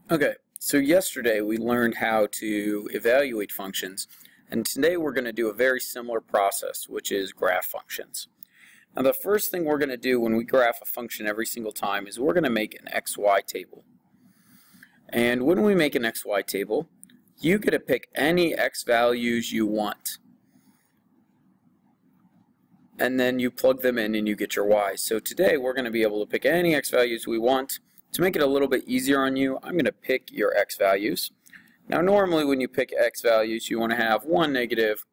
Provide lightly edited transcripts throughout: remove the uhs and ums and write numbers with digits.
Okay, so yesterday we learned how to evaluate functions, and today we're going to do a very similar process, which is graph functions. Now the first thing we're going to do when we graph a function every single time is we're going to make an XY table. And when we make an XY table, you get to pick any X values you want. And then you plug them in and you get your Y's. So today we're going to be able to pick any X values we want. To make it a little bit easier on you, I'm going to pick your X values. Now normally when you pick X values, you want to have one negative,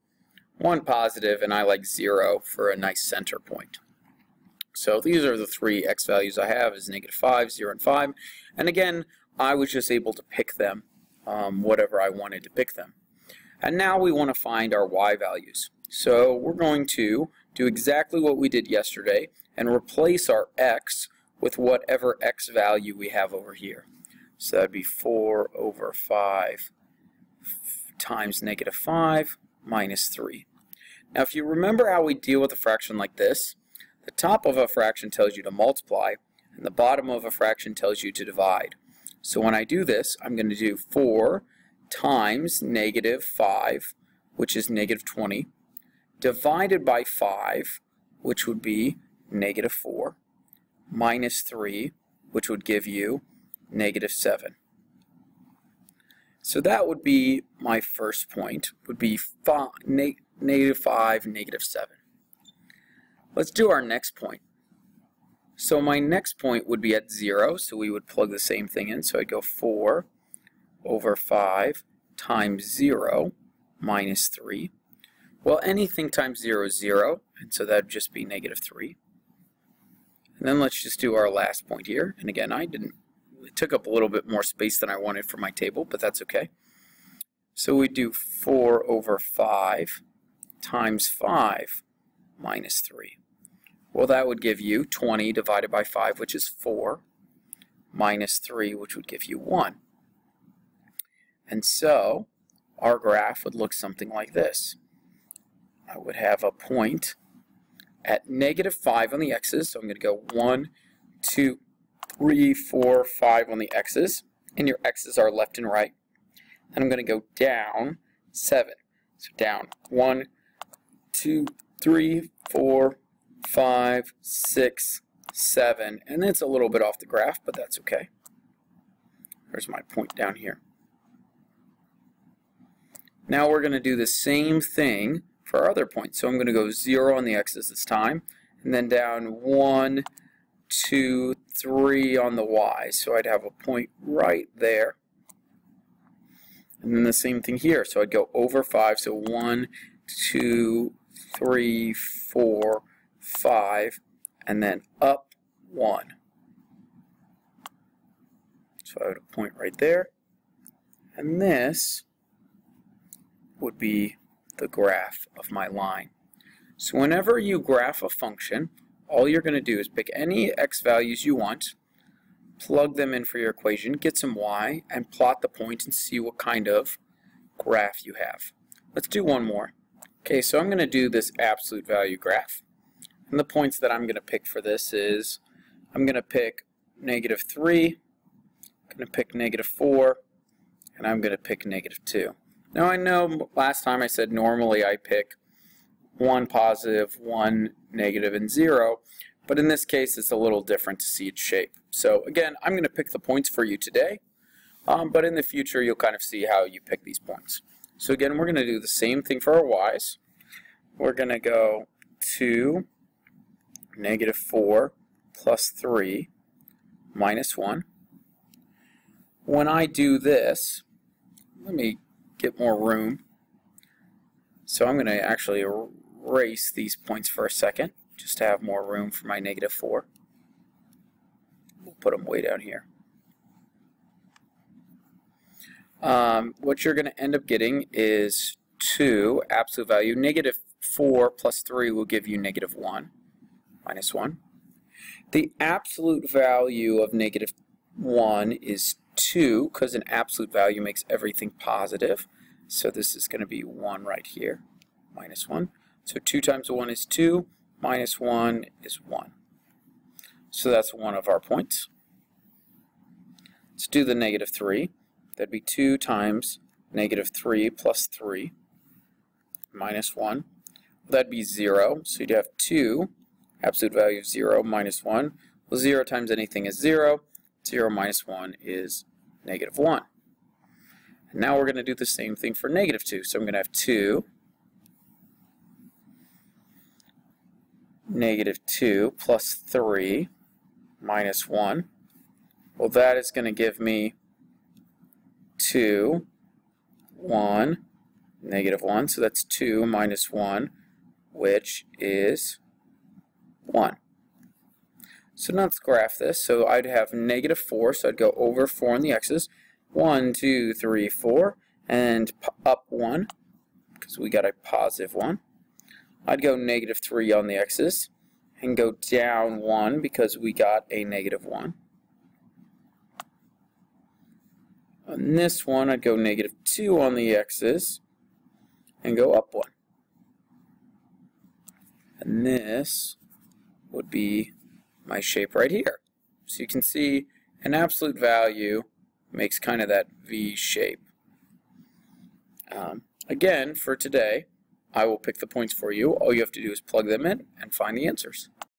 one positive, and I like 0 for a nice center point. So these are the three X values I have, is -5, 0, and 5. And again, I was just able to pick them, whatever I wanted to pick them. And now we want to find our Y values. So we're going to do exactly what we did yesterday and replace our X with whatever X value we have over here. So that would be 4 over 5 times -5 minus 3. Now if you remember how we deal with a fraction like this, the top of a fraction tells you to multiply and the bottom of a fraction tells you to divide. So when I do this, I'm going to do 4 times -5, which is -20, divided by 5, which would be -4, minus 3, which would give you -7. So that would be my first point, would be -5, -7. Let's do our next point. So my next point would be at 0, so we would plug the same thing in. So I'd go 4 over 5 times 0 minus 3. Well, anything times 0 is 0, and so that would just be -3. And then let's just do our last point here. And again, it took up a little bit more space than I wanted for my table, but that's okay. So we do 4 over 5 times 5 minus 3. Well, that would give you 20 divided by 5, which is 4, minus 3, which would give you 1. And so our graph would look something like this. I would have a point at -5 on the x's, so I'm going to go 1, 2, 3, 4, 5 on the x's, and your x's are left and right. And I'm going to go down 7. So down 1, 2, 3, 4, 5, 6, 7, and it's a little bit off the graph, but that's okay. There's my point down here. Now we're going to do the same thing for our other points. So I'm going to go 0 on the x's this time, and then down 1, 2, 3 on the y. So I'd have a point right there. And then the same thing here. So I'd go over 5, so 1, 2, 3, 4, 5, and then up 1. So I would have a point right there. And this would be the graph of my line. So whenever you graph a function, all you're going to do is pick any x values you want, plug them in for your equation, get some y, and plot the point and see what kind of graph you have. Let's do one more. Okay, so I'm going to do this absolute value graph. And the points that I'm going to pick for this is, I'm going to pick -3, I'm going to pick -4, and I'm going to pick -2. Now I know last time I said normally I pick 1 positive, 1 negative, and 0, but in this case it's a little different to see its shape. So again, I'm going to pick the points for you today, but in the future you'll kind of see how you pick these points. So again, we're going to do the same thing for our y's. We're going to go 2, -4 plus 3 minus 1. When I do this, let me get more room. So I'm going to actually erase these points for a second, just to have more room for my -4. We'll put them way down here. What you're going to end up getting is 2 absolute value. -4 plus 3 will give you -1 minus 1. The absolute value of -1 is 2, because an absolute value makes everything positive. So this is going to be 1 right here, minus 1. So 2 times 1 is 2, minus 1 is 1. So that's one of our points. Let's do the negative 3. That'd be 2 times negative 3 plus 3 minus 1. That'd be 0. So you'd have 2, absolute value of 0, minus 1. Well, 0 times anything is 0. 0 minus 1 is negative 1. And now we're going to do the same thing for negative 2. So I'm going to have 2, negative 2 plus 3 minus 1. Well, that is going to give me 2, 1, negative 1. So that's 2 minus 1, which is 1. So now let's graph this. So I'd have negative 4, so I'd go over 4 on the x's. 1, 2, 3, 4, and up 1, because we got a positive 1. I'd go negative 3 on the x's, and go down 1 because we got a negative 1. On this one, I'd go negative 2 on the x's, and go up 1. And this would be my shape right here. So you can see an absolute value makes kind of that V shape. Again, for today, I will pick the points for you. All you have to do is plug them in and find the answers.